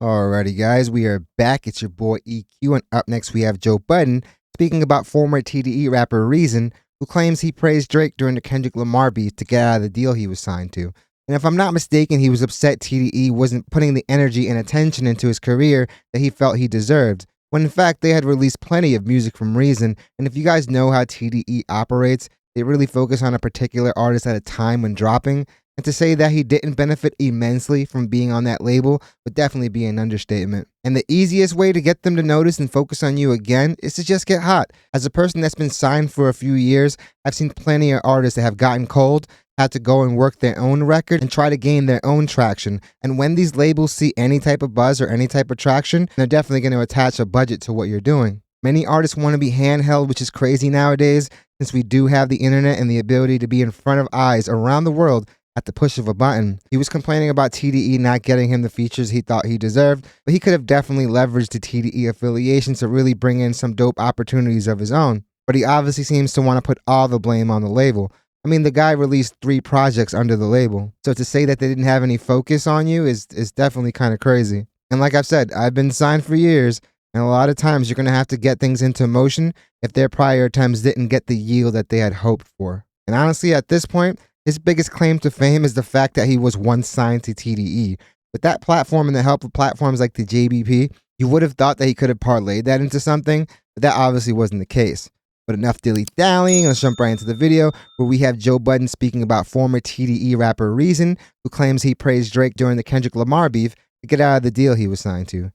Alrighty, guys, we are back. It's your boy EQ, and up next we have Joe Budden speaking about former TDE rapper Reason, who claims he praised Drake during the Kendrick Lamar beef to get out of the deal he was signed to. And if I'm not mistaken, he was upset TDE wasn't putting the energy and attention into his career that he felt he deserved, when in fact they had released plenty of music from Reason. And if you guys know how TDE operates, they really focus on a particular artist at a time when dropping. And to say that he didn't benefit immensely from being on that label would definitely be an understatement. And the easiest way to get them to notice and focus on you again is to just get hot. As a person that's been signed for a few years, I've seen plenty of artists that have gotten cold, had to go and work their own record and try to gain their own traction. And when these labels see any type of buzz or any type of traction, they're definitely going to attach a budget to what you're doing. Many artists want to be handheld, which is crazy nowadays, since we do have the internet and the ability to be in front of eyes around the world at the push of a button. He was complaining about TDE not getting him the features he thought he deserved, but he could have definitely leveraged the TDE affiliation to really bring in some dope opportunities of his own. But he obviously seems to want to put all the blame on the label. I mean, the guy released 3 projects under the label. So to say that they didn't have any focus on you is definitely kind of crazy. And like I've said, I've been signed for years, and a lot of times you're going to have to get things into motion if their prior attempts didn't get the yield that they had hoped for. And honestly, at this point, his biggest claim to fame is the fact that he was once signed to TDE. With that platform and the help of platforms like the JBP, you would have thought that he could have parlayed that into something, but that obviously wasn't the case. But enough dilly-dallying, let's jump right into the video where we have Joe Budden speaking about former TDE rapper Reason, who claims he praised Drake during the Kendrick Lamar beef to get out of the deal he was signed to.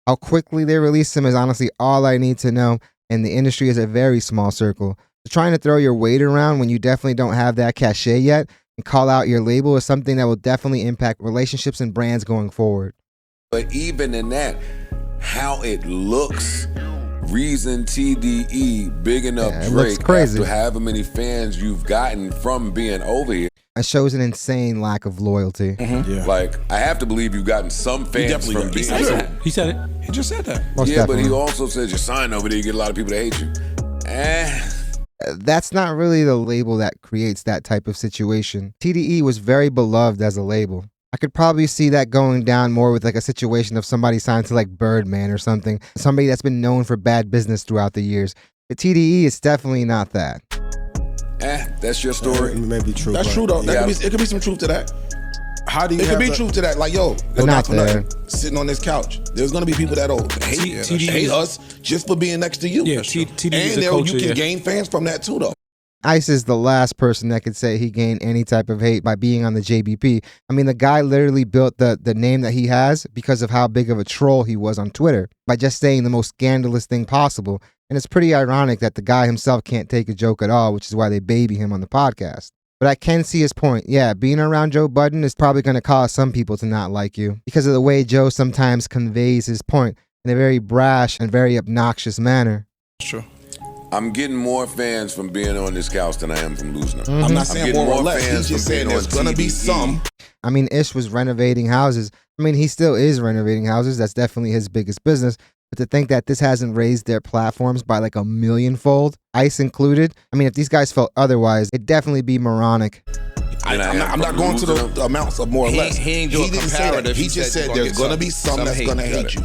How quickly they released him is honestly all I need to know, and the industry is a very small circle. So trying to throw your weight around when you definitely don't have that cachet yet and call out your label is something that will definitely impact relationships and brands going forward. But even in that, how it looks, Reason, TDE, bigging up Drake after however many fans you've gotten from being over here. It shows an insane lack of loyalty. Yeah. Like, I have to believe you've gotten some fans from being over. He said it. He just said that. Most yeah, definitely. But he also says you're signed over there, you get a lot of people that hate you. That's not really the label that creates that type of situation. TDE was very beloved as a label. I could probably see that going down more with like a situation of somebody signed to like Birdman or something. Somebody that's been known for bad business throughout the years. But TDE is definitely not that. That's your story. It may be true. That's true though. Yeah. It could be some truth to that. How do you? It could be truth to that. Like, yo, not there. Sitting on this couch. There's gonna be people that'll hate us just for being next to you. Yeah, TDE is and a culture, you can gain fans from that too, though. Ice is the last person that could say he gained any type of hate by being on the JBP. I mean, the guy literally built the name that he has because of how big of a troll he was on Twitter by just saying the most scandalous thing possible. And it's pretty ironic that the guy himself can't take a joke at all, which is why they baby him on the podcast. But I can see his point. Yeah, being around Joe Budden is probably going to cause some people to not like you because of the way Joe sometimes conveys his point in a very brash and very obnoxious manner. That's true. I'm getting more fans from being on this couch than I am from losing them. I'm not saying more or less. He's just saying there's going to be some. I mean, Ish was renovating houses. I mean, he still is renovating houses. That's definitely his biggest business. But to think that this hasn't raised their platforms by like a millionfold, Ice included, I mean, if these guys felt otherwise, it'd definitely be moronic. I'm not going to the amounts of more or less. He didn't say that. He just said there's going to be some that's going to hate you.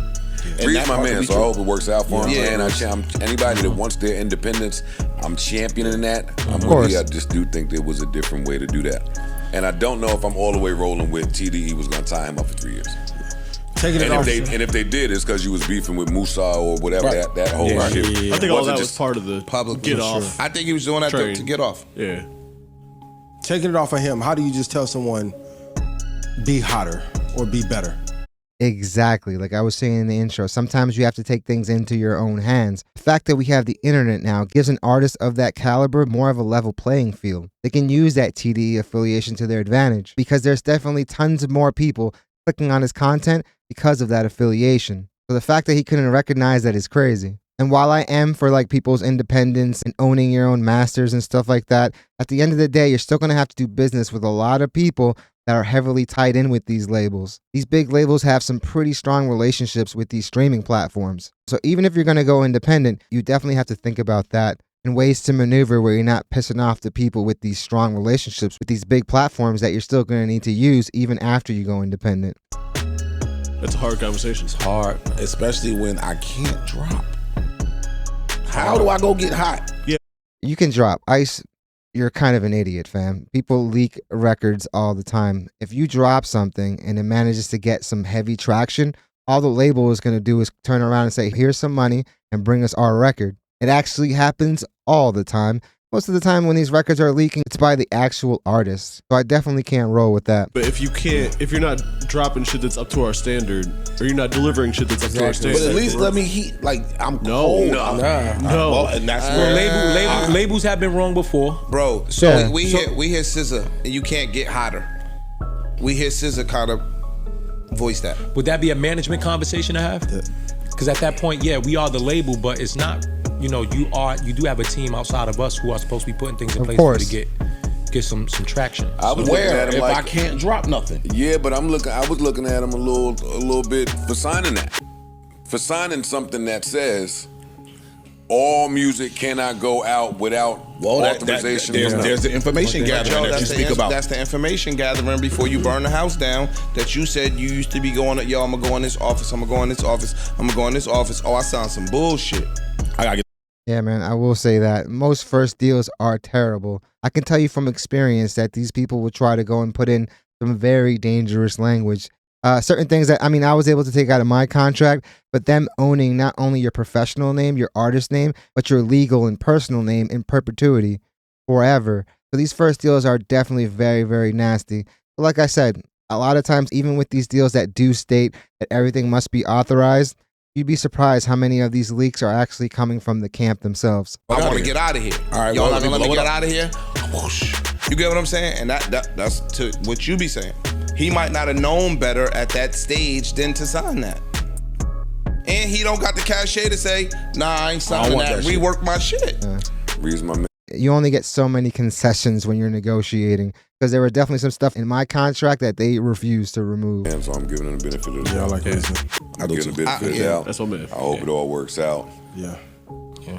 Reed's my man, so I hope it works out for him. And anybody that wants their independence, I'm championing that. I just do think there was a different way to do that. And I don't know if I'm all the way rolling with TDE was going to tie him up for 3 years. And if they did, it's because you was beefing with Musa or whatever, that whole shit. Yeah. I think all that was part of the public get off. I think he was doing that to get off. Yeah. Taking it off of him, how do you just tell someone, be hotter or be better? Exactly. Like I was saying in the intro, sometimes you have to take things into your own hands. The fact that we have the internet now gives an artist of that caliber more of a level playing field. They can use that TDE affiliation to their advantage because there's definitely tons more people clicking on his content because of that affiliation. So the fact that he couldn't recognize that is crazy. And while I am for like people's independence and owning your own masters and stuff like that, at the end of the day, you're still going to have to do business with a lot of people that are heavily tied in with these labels. These big labels have some pretty strong relationships with these streaming platforms. So even if you're going to go independent, you definitely have to think about that and ways to maneuver where you're not pissing off the people with these strong relationships with these big platforms that you're still going to need to use even after you go independent. That's a hard conversation. It's hard, especially when I can't drop. How do I go get hot? Yeah. You can drop. Ice, you're kind of an idiot, fam. People leak records all the time. If you drop something and it manages to get some heavy traction, all the label is going to do is turn around and say, here's some money and bring us our record. It actually happens all the time. Most of the time when these records are leaking, it's by the actual artists. So I definitely can't roll with that. But if you're not dropping shit that's up to our standard, or you're not delivering shit that's up to our standard. But at least let me heat, like, I'm cold. No. And that's Well, labels have been wrong before. Bro, so Yeah. we hear SZA, and you can't get hotter. We hear SZA kind of voice that. Would that be a management conversation to have? Because at that point, yeah, we are the label, but it's not. You know, you do have a team outside of us who are supposed to be putting things in place for you to get some traction. I was looking at him if like, I can't drop nothing. yeah, but I was looking at him a little bit for signing that. For signing something that says all music cannot go out without authorization. There's the information gathering that you speak about. That's the information gathering before you burn the house down. That you said you used to be going. Yo, I'm gonna go in this office. I'm gonna go in this office. I'm gonna go in this office. Oh, I sound some bullshit. I gotta get. Yeah, man, I will say that. Most first deals are terrible. I can tell you from experience that these people will try to go and put in some very dangerous language. Certain things that, I mean, I was able to take out of my contract, but them owning not only your professional name, your artist name, but your legal and personal name in perpetuity forever. So these first deals are definitely very, very nasty. But like I said, a lot of times, even with these deals that do state that everything must be authorized, you'd be surprised how many of these leaks are actually coming from the camp themselves. I want to get out of here. All right, y'all well, not gonna let me blow it get up. out of here. Whoosh. You get what I'm saying? And that's to what you be saying. He might not have known better at that stage than to sign that. And he don't got the cachet to say, nah, I ain't signing that. Rework my shit. Reason my You only get so many concessions when you're negotiating, because there were definitely some stuff in my contract that they refused to remove. man, so I'm giving him the benefit of the doubt. Yeah, I like reason. I'm giving the benefit of the doubt. That's what man. I hope it all works out. Yeah.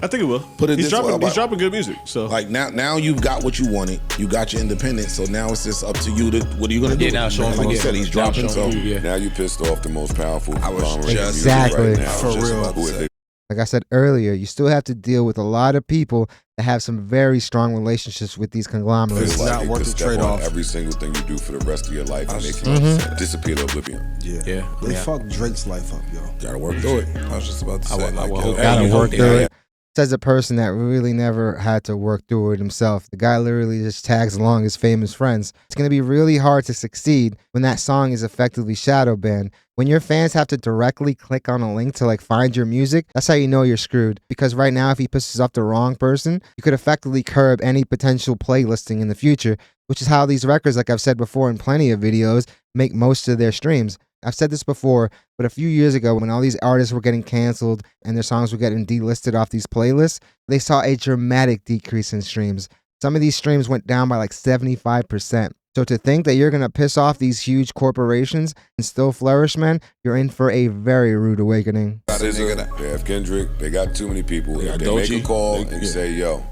I think it will. Put it he's this way, dropping. He's dropping good music. So Like now you've got what you wanted. You got your independence. So now it's just up to you to what are you gonna do? Yeah, now show him like you again. said, he's Now dropping. show So him, yeah. Now you pissed off the most powerful conglomerate in just- music Exactly. right now. For Just real. about who it is. Like I said earlier, you still have to deal with a lot of people that have some very strong relationships with these conglomerates. It's not it worth could the step on trade-off. every single thing you do for the rest of your life and make you disappear to oblivion. Yeah. They fucked Drake's life up, yo. gotta work through it. I was just about to say, I like, will yo, hope Gotta you work hope through they- it. Says a person that really never had to work through it himself. The guy literally just tags along his famous friends. It's going to be really hard to succeed when that song is effectively shadow banned. When your fans have to directly click on a link to like find your music, that's how you know you're screwed. Because right now, if he pisses off the wrong person, you could effectively curb any potential playlisting in the future, which is how these records, like I've said before in plenty of videos, make most of their streams. I've said this before, but a few years ago when all these artists were getting canceled and their songs were getting delisted off these playlists, they saw a dramatic decrease in streams. Some of these streams went down by like 75%. So to think that you're going to piss off these huge corporations and still flourish, man, you're in for a very rude awakening. SZA, they have Kendrick, they got too many people. If got they make Doechii, a call they- and yeah. say, yo.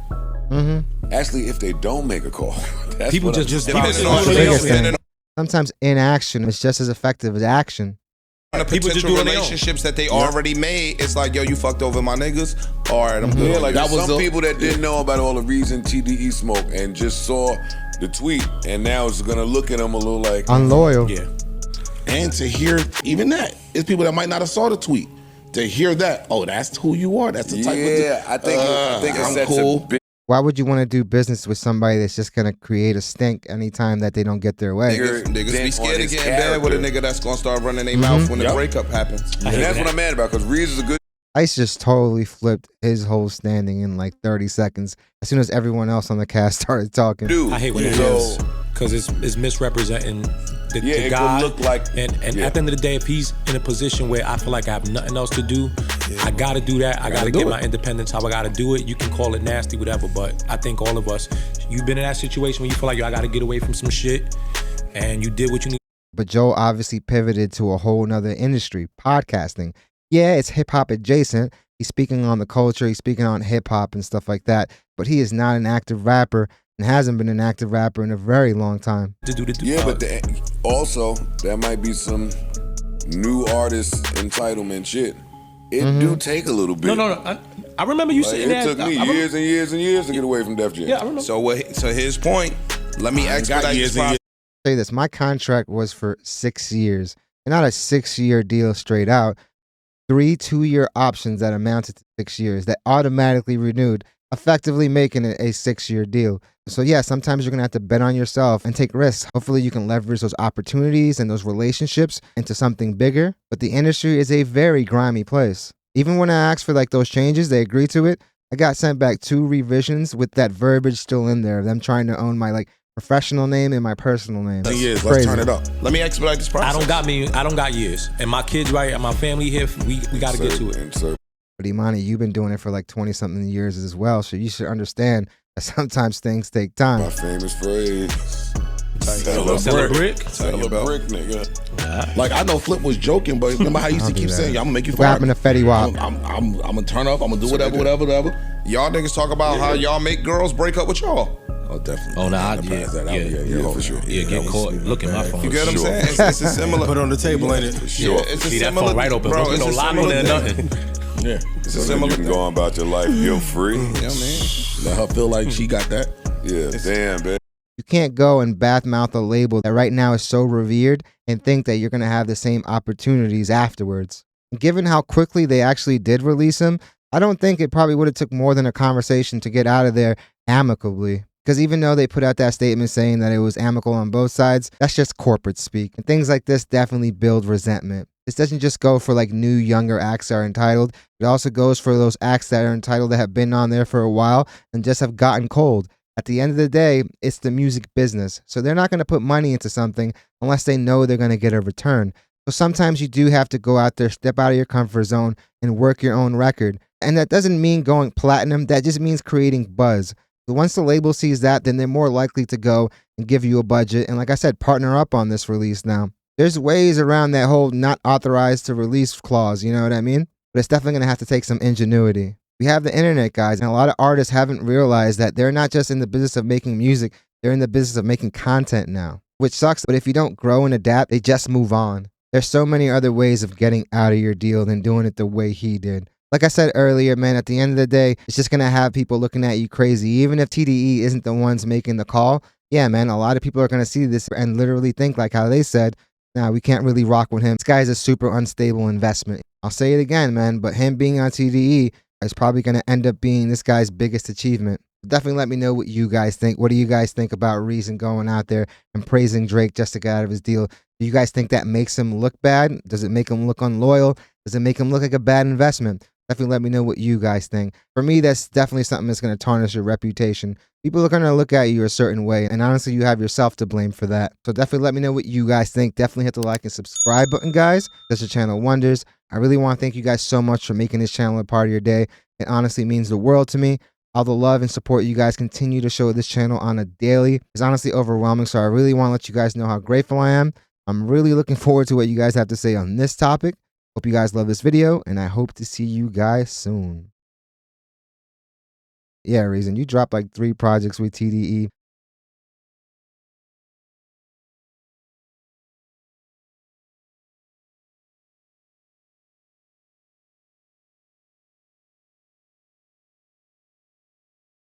Actually, if they don't make a call, that's People what I'm- just depending bounce on off who the they biggest rails. thing. depending Sometimes inaction is just as effective as action. on the People just potential do it on their own. relationships that they already made. It's like, yo, you fucked over my niggas. All right, I'm good. Yeah, like That there's was some the- people that didn't know about all the reason TDE smoke and just saw the tweet and now it's gonna look at them a little like Unloyal. yeah. And to hear even that, it's people that might not have saw the tweet. To hear that, oh, that's who you are. That's the type yeah, of. I think it I'm sets cool. a big Why would you want to do business with somebody that's just going to create a stink anytime that they don't get their way? Nigga, Niggas be dent scared on to his get in bed with a character. nigga that's gonna start running their mouth when the breakup happens. and that's what I'm mad about because Reeves is a good Ice just totally flipped his whole standing in like 30 seconds as soon as everyone else on the cast started talking. dude. I hate when that So, is because it's misrepresenting the it guy. could look like and yeah. at the end of the day, if he's in a position where I feel like I have nothing else to do, I gotta do that. I gotta do get it. my independence. How I gotta do it. You can call it nasty, whatever. But I think all of us, you've been in that situation where you feel like, yo, I gotta get away from some shit, and you did what you need. But Joe obviously pivoted to a whole nother industry, podcasting. Yeah, it's hip hop adjacent. He's speaking on the culture, he's speaking on hip hop and stuff like that. But he is not an active rapper and hasn't been an active rapper in a very long time. To do the Yeah, but also there might be some new artist entitlement shit, it do take a little bit. No. I remember you saying that. It took me years and years and years to get away from Def Jam. Yeah, I remember. So his point. Let me expedite this process. Say this, my contract was for 6 years, and not a 6-year deal straight out. 3 2-year options that amounted to 6 years that automatically renewed, effectively making it a 6-year deal. So yeah, sometimes you're gonna have to bet on yourself and take risks. Hopefully you can leverage those opportunities and those relationships into something bigger. But the industry is a very grimy place. Even when I asked for like those changes, they agreed to it. I got sent back 2 revisions with that verbiage still in there. Them trying to own my like professional name and my personal name. Years, let's turn it up. Let me expedite this process. I don't got years. And my kids right and my family here, we got to get to it. But Imani, you've been doing it for like 20-something years as well, so you should understand that sometimes things take time. My famous phrase. Sell a brick, nigga. Like I know Flip was joking, but remember how he used to keep saying, "I'm gonna make you." What happened to Fetty Wap? I'm gonna turn up. I'm gonna do whatever. Y'all niggas talk about how y'all make girls break up with y'all. Oh, definitely. Oh, nah, yeah, for sure. Yeah, get caught. Look at my phone. You get what I'm saying? It's a similar. Put it on the table, ain't it? Yeah, it's a See that similar. phone right open, bro. It's no lock on there, nothing. Yeah, It's a So similar. you can go on about your life guilt free. Yeah, man. let her feel like she got that. Yeah, damn, man. You can't go and badmouth a label that right now is so revered and think that you're going to have the same opportunities afterwards. And given how quickly they actually did release him, I don't think it probably would have took more than a conversation to get out of there amicably. Because even though they put out that statement saying that it was amicable on both sides, that's just corporate speak. And things like this definitely build resentment. This doesn't just go for like new, younger acts that are entitled. It also goes for those acts that are entitled that have been on there for a while and just have gotten cold. At the end of the day, it's the music business. So they're not going to put money into something unless they know they're going to get a return. So sometimes you do have to go out there, step out of your comfort zone, and work your own record. And that doesn't mean going platinum. That just means creating buzz. So once the label sees that, then they're more likely to go and give you a budget. And like I said, partner up on this release now. There's ways around that whole not authorized to release clause, you know what I mean? But it's definitely going to have to take some ingenuity. We have the internet, guys, and a lot of artists haven't realized that they're not just in the business of making music, they're in the business of making content now, which sucks. But if you don't grow and adapt, they just move on. There's so many other ways of getting out of your deal than doing it the way he did. Like I said earlier, man, at the end of the day, it's just going to have people looking at you crazy. Even if TDE isn't the ones making the call, yeah, man, a lot of people are going to see this and literally think like how they said, nah, we can't really rock with him. This guy's a super unstable investment. I'll say it again, man, but him being on TDE is probably going to end up being this guy's biggest achievement. Definitely let me know what you guys think. What do you guys think about Reason going out there and praising Drake just to get out of his deal? Do you guys think that makes him look bad? Does it make him look unloyal? Does it make him look like a bad investment? Definitely let me know what you guys think. For me, that's definitely something that's going to tarnish your reputation. People are going to look at you a certain way, and honestly, you have yourself to blame for that. So definitely let me know what you guys think. Definitely hit the like and subscribe button, guys. That's your channel wonders. I really want to thank you guys so much for making this channel a part of your day. It honestly means the world to me. All the love and support you guys continue to show this channel on a daily is honestly overwhelming, so I really want to let you guys know how grateful I am. I'm really looking forward to what you guys have to say on this topic. Hope you guys love this video, and I hope to see you guys soon. Yeah, Reason, you dropped like 3 projects with TDE.